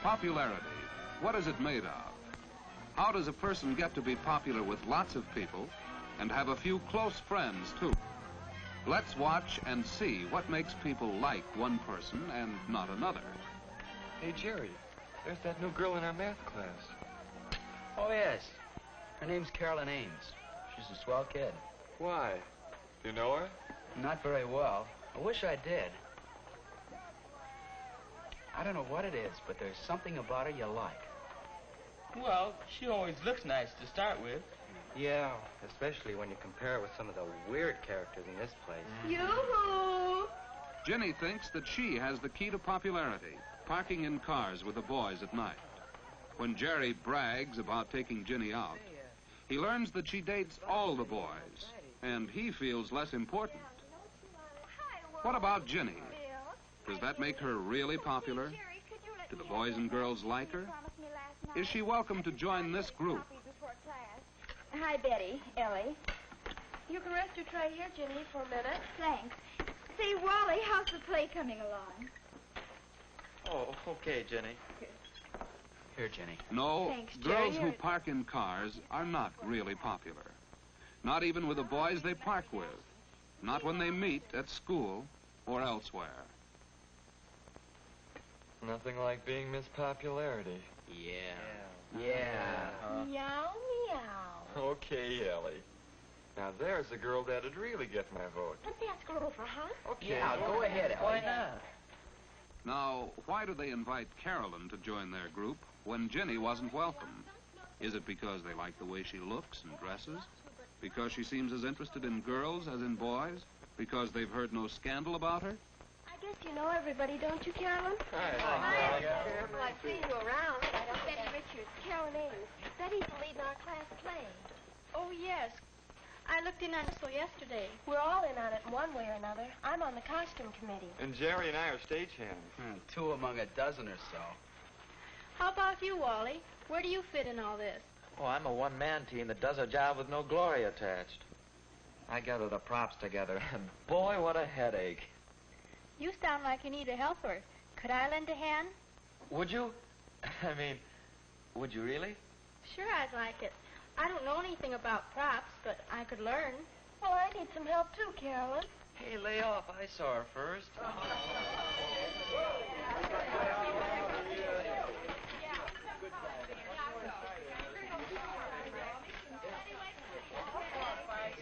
Popularity. What is it made of? How does a person get to be popular with lots of people and have a few close friends, too? Let's watch and see what makes people like one person and not another. Hey, Jerry, there's that new girl in our math class. Oh, yes. Her name's Marilyn Ames. She's a swell kid. Why? You know her? Not very well. I wish I did. I don't know what it is, but there's something about her you like. Well, she always looks nice to start with. Yeah, especially when you compare it with some of the weird characters in this place. Yoo-hoo! Ginny thinks that she has the key to popularity, parking in cars with the boys at night. When Jerry brags about taking Ginny out, he learns that she dates all the boys, and he feels less important. What about Ginny? Does that make her really popular? Do the boys and girls like her? Is she welcome to join this group? Hi, Betty. Ellie. You can rest your tray here, Ginny, for a minute. Thanks. Say, Wally, how's the play coming along? Oh, okay, Jenny. Here, Ginny. No, Thanks, girls Jerry. who park in cars are not really popular. Not even with the boys they park with. Not when they meet at school or elsewhere. Nothing like being Miss Popularity. Yeah. Meow, meow. Okay, Ellie. Now there's the girl that'd really get my vote. Let's ask her over, huh? Okay. Yeah, go ahead, Ellie. Why not? Now, why do they invite Carolyn to join their group when Ginny wasn't welcome? Is it because they like the way she looks and dresses? Because she seems as interested in girls as in boys? Because they've heard no scandal about her? I guess you know everybody, don't you, Carolyn? Hi. Well, I've seen you around, but I don't Betty Richards, Carolyn Ames. Betty's the lead in our class play. Oh, yes. I looked in on it yesterday. We're all in on it in one way or another. I'm on the costume committee. And Jerry and I are stagehands. Two among a dozen or so. How about you, Wally? Where do you fit in all this? Oh, I'm a one-man team that does a job with no glory attached. I gather the props together, and boy, what a headache. You sound like you need a helper. Could I lend a hand? Would you? I mean, would you really? Sure, I'd like it. I don't know anything about props, but I could learn. Well, I need some help, too, Carolyn. Hey, lay off. I saw her first.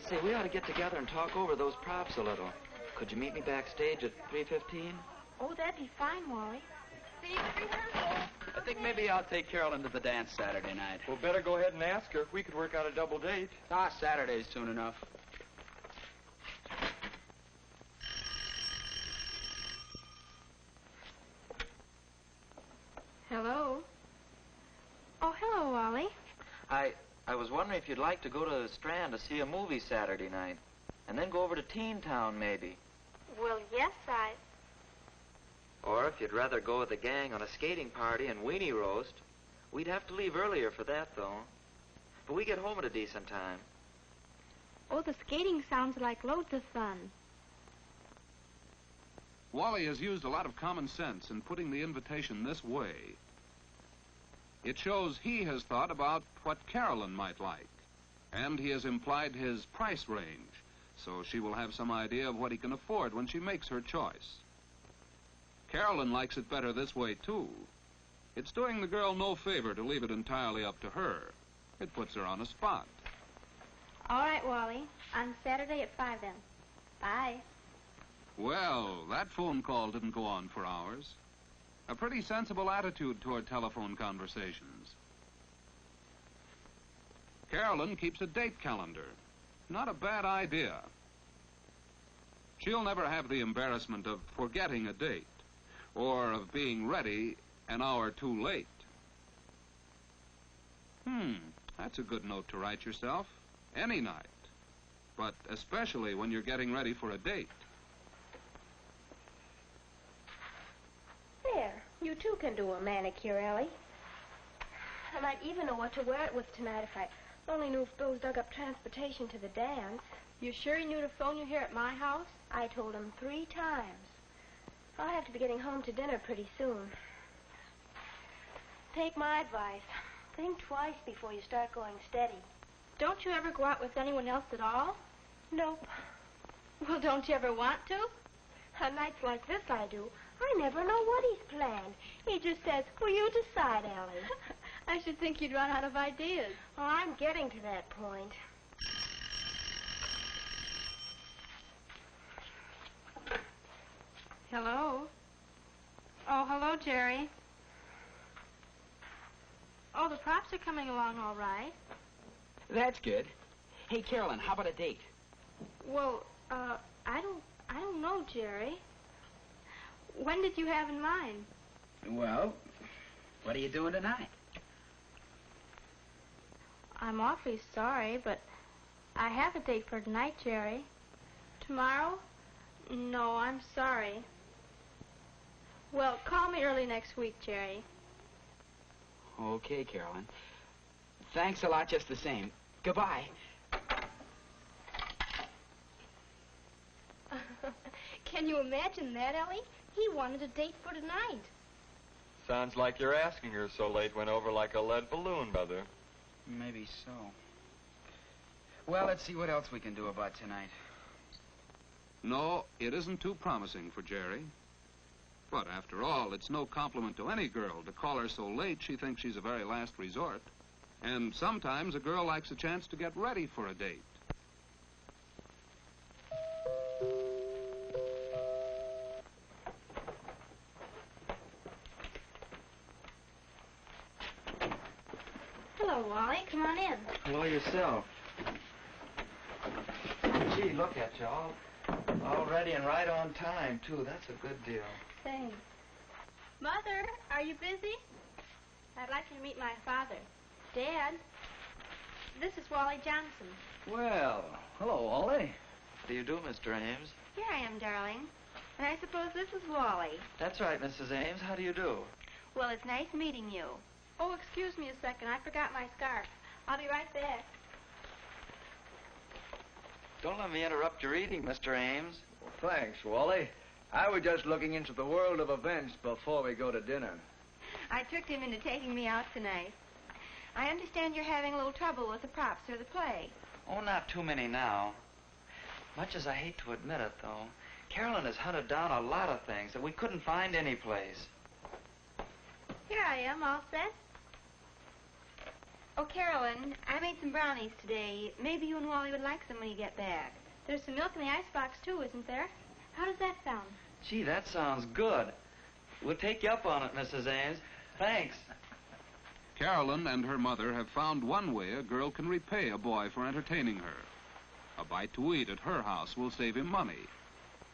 Say, we ought to get together and talk over those props a little. Could you meet me backstage at 3:15? Oh, that'd be fine, Wally. See you at rehearsal. I think maybe I'll take Carolyn to the dance Saturday night. Well, better go ahead and ask her. We could work out a double date. Saturday's soon enough. Hello. Oh, hello, Wally. I was wondering if you'd like to go to the Strand to see a movie Saturday night. And then go over to Teen Town, maybe. Well, yes, Or if you'd rather go with the gang on a skating party and weenie roast. We'd have to leave earlier for that, though. But we get home at a decent time. Oh, the skating sounds like loads of fun. Wally has used a lot of common sense in putting the invitation this way. It shows he has thought about what Carolyn might like, and he has implied his price range, so she will have some idea of what he can afford when she makes her choice. Carolyn likes it better this way, too. It's doing the girl no favor to leave it entirely up to her. It puts her on a spot. All right, Wally. On Saturday at 5, then. Bye. Well, that phone call didn't go on for hours. A pretty sensible attitude toward telephone conversations. Carolyn keeps a date calendar. Not a bad idea. She'll never have the embarrassment of forgetting a date or of being ready an hour too late. That's a good note to write yourself any night, but especially when you're getting ready for a date. There. You, too, can do a manicure, Ellie. I might even know what to wear it with tonight if I only knew if Bill's dug up transportation to the dance. You sure he knew to phone you here at my house? I told him 3 times. I'll have to be getting home to dinner pretty soon. take my advice. Think twice before you start going steady. Don't you ever go out with anyone else at all? Nope. Well, don't you ever want to? On nights like this, I do. I never know what he's planned. He just says, "Will you decide, Ellie?" I should think you'd run out of ideas. Oh, I'm getting to that point. Hello? Oh, hello, Jerry. Oh, the props are coming along all right. That's good. Hey, Carolyn, how about a date? Well, I don't know, Jerry. When did you have in mind? Well, what are you doing tonight? I'm awfully sorry, but I have a date for tonight, Jerry. Tomorrow? No, I'm sorry. Well, call me early next week, Jerry. Okay, Carolyn. Thanks a lot just the same. Goodbye. Can you imagine that, Ellie? He wanted a date for tonight. Sounds like your asking her so late went over like a lead balloon, Mother. Maybe so. Well, let's see what else we can do about tonight. No, it isn't too promising for Jerry. But after all, it's no compliment to any girl to call her so late she thinks she's a very last resort. And sometimes a girl likes a chance to get ready for a date. Hello, Wally. Come on in. Hello yourself. Gee, look at you, all ready and right on time, too. That's a good deal. Thanks. Mother, are you busy? I'd like you to meet my father. Dad, this is Wally Johnson. Well, hello, Ollie. How do you do, Mr. Ames? Here I am, darling. And I suppose this is Wally. That's right, Mrs. Ames. How do you do? Well, it's nice meeting you. Oh, excuse me a second. I forgot my scarf. I'll be right back. Don't let me interrupt your eating, Mr. Ames. Well, thanks, Wally. I was just looking into the world of events before we go to dinner. I tricked him into taking me out tonight. I understand you're having a little trouble with the props for the play. Oh, not too many now. Much as I hate to admit it, though, Carolyn has hunted down a lot of things that we couldn't find anyplace. Here I am, all set. Oh, Carolyn, I made some brownies today. Maybe you and Wally would like some when you get back. There's some milk in the icebox, too, isn't there? How does that sound? Gee, that sounds good. We'll take you up on it, Mrs. Ames. Thanks. Carolyn and her mother have found one way a girl can repay a boy for entertaining her. A bite to eat at her house will save him money.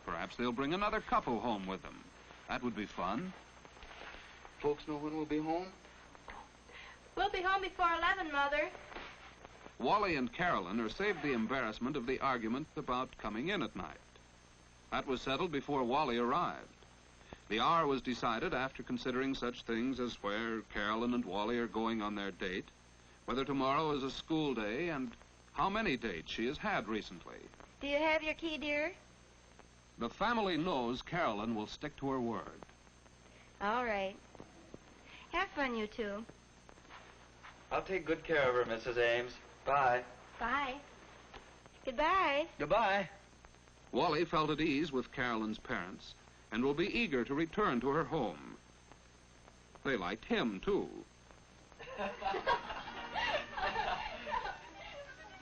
Perhaps they'll bring another couple home with them. That would be fun. Folks know when we'll be home? We'll be home before 11, Mother. Wally and Carolyn are saved the embarrassment of the argument about coming in at night. That was settled before Wally arrived. The hour was decided after considering such things as where Carolyn and Wally are going on their date, whether tomorrow is a school day, and how many dates she has had recently. Do you have your key, dear? The family knows Carolyn will stick to her word. All right. Have fun, you two. I'll take good care of her, Mrs. Ames. Bye. Bye. Goodbye. Goodbye. Wally felt at ease with Carolyn's parents and will be eager to return to her home. They liked him, too.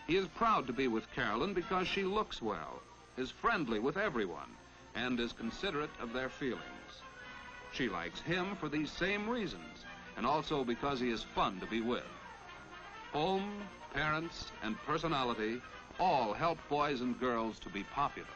He is proud to be with Carolyn because she looks well, is friendly with everyone, and is considerate of their feelings. She likes him for these same reasons, and also because he is fun to be with. Home, parents, and personality all help boys and girls to be popular.